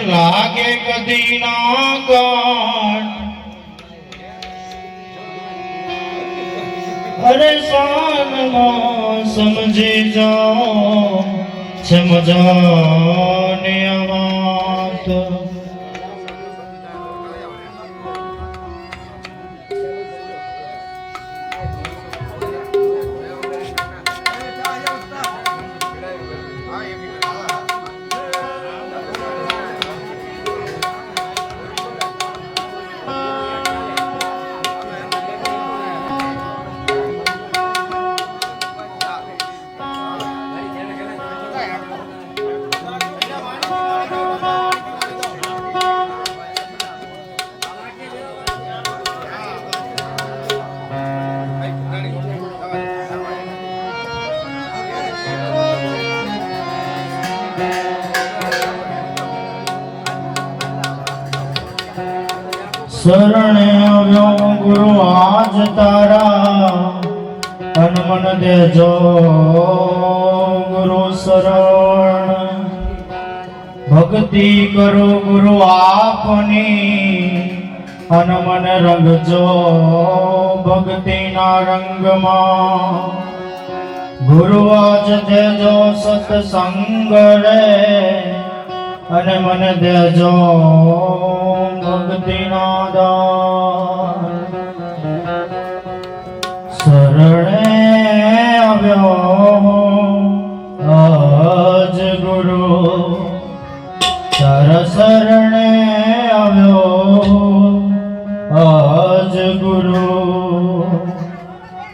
લાગે કદી ના કાટ અરે શાનમાં સમજી જાઓ છે મજાની આ વાત શરણે આવ્યો ગુરુ આજ તારા તન મન દેજો ગુરુ શરણ ભક્તિ કરો ગુરુ આપની અન મન રંગજો ભક્તિના રંગમાં ગુરુ આજ દેજો સત્સંગ રે અને મને દેજો ભક્તિના દાન શરણે આવ્યો આજ ગુરુ તારા શરણે આવ્યો આજ ગુરુ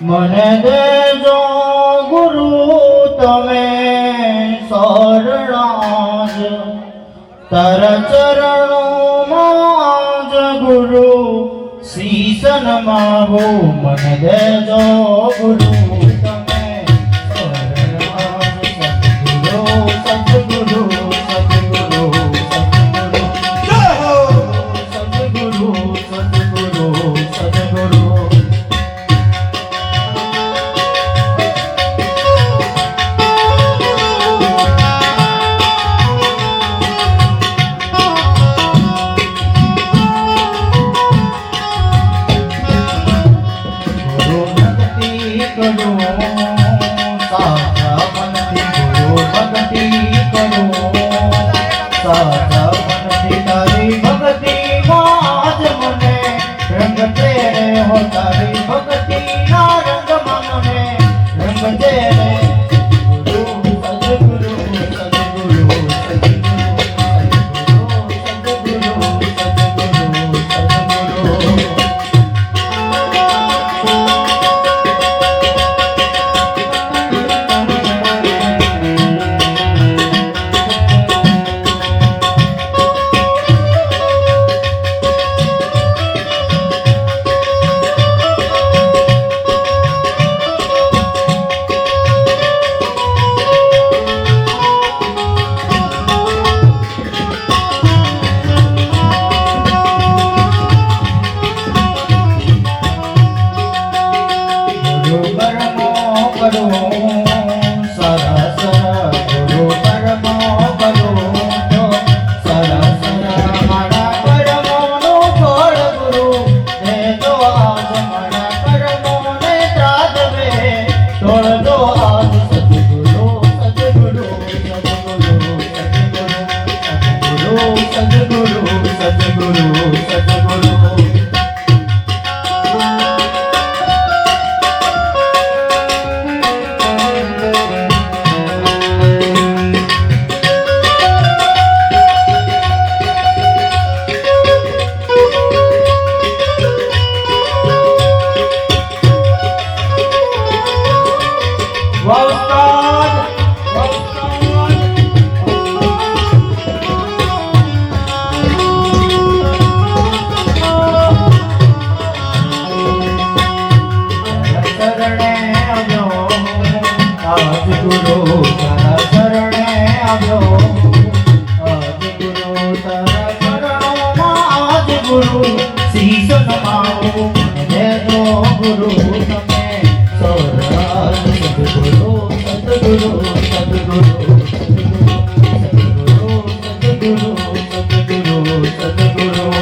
મને દેજો ગુરુ તમે શરણાજ તારા ચરણોમાં જ ગુરુ શીશ નમાવો મને દેજો ગુરુ તમે શરણાજ સદગુરુ સદગુરુ સદગુરુ સદગુરુ સદગુરુ સદગુરુ Sadhguru સદગુરુ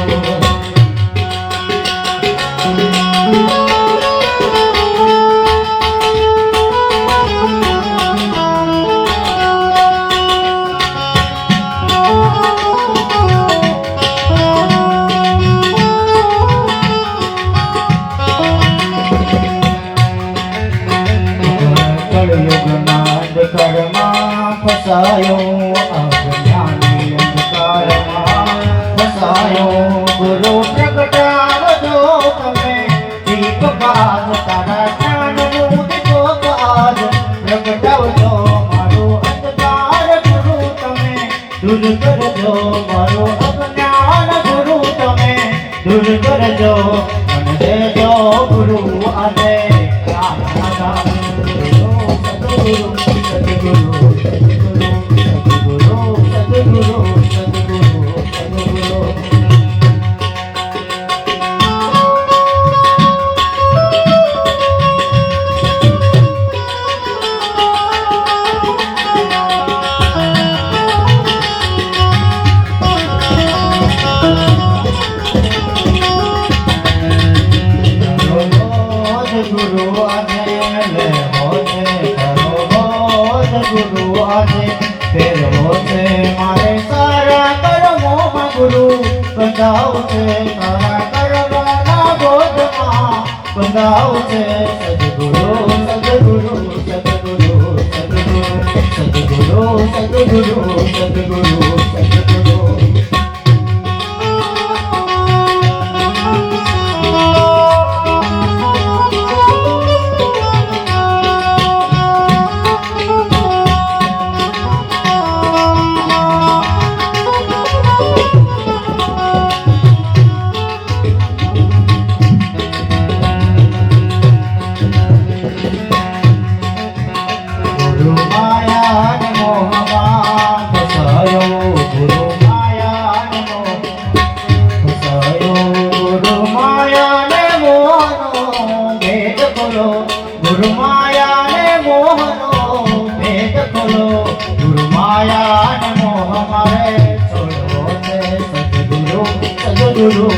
કળયુગના અંધકારમાં ફસાયો અજ્ઞાની અંધકારમાં ફસાયો ગુરુ પ્રગટાવજો તમે દીપ બાદ તારા જ્ઞાનનું દીપક આજ પ્રગટાવજો મારો અંધકાર ગુરુ તમે દૂર કરજો મારો અજ્ઞાન ગુરુ તમે દૂર કરજો મને દેજો ગુરુ આજે ગુરુ આજે ફેરવો છે મારે સારા કર્મોમાં ગુરુ બંધાવ છે સારા કર્મોના બોધમાં બંધાવ છે સદગુરુ સદગુરુ સદગુરુ સદગુરુ સદગુરુ સદગુરુ સદગુરુ ગુરુ માયા ને મોહનો ભેદ ખોલો ગુરુ માયા ને મોહ મારે છોડવો છે સદગુરુ સદગુરુ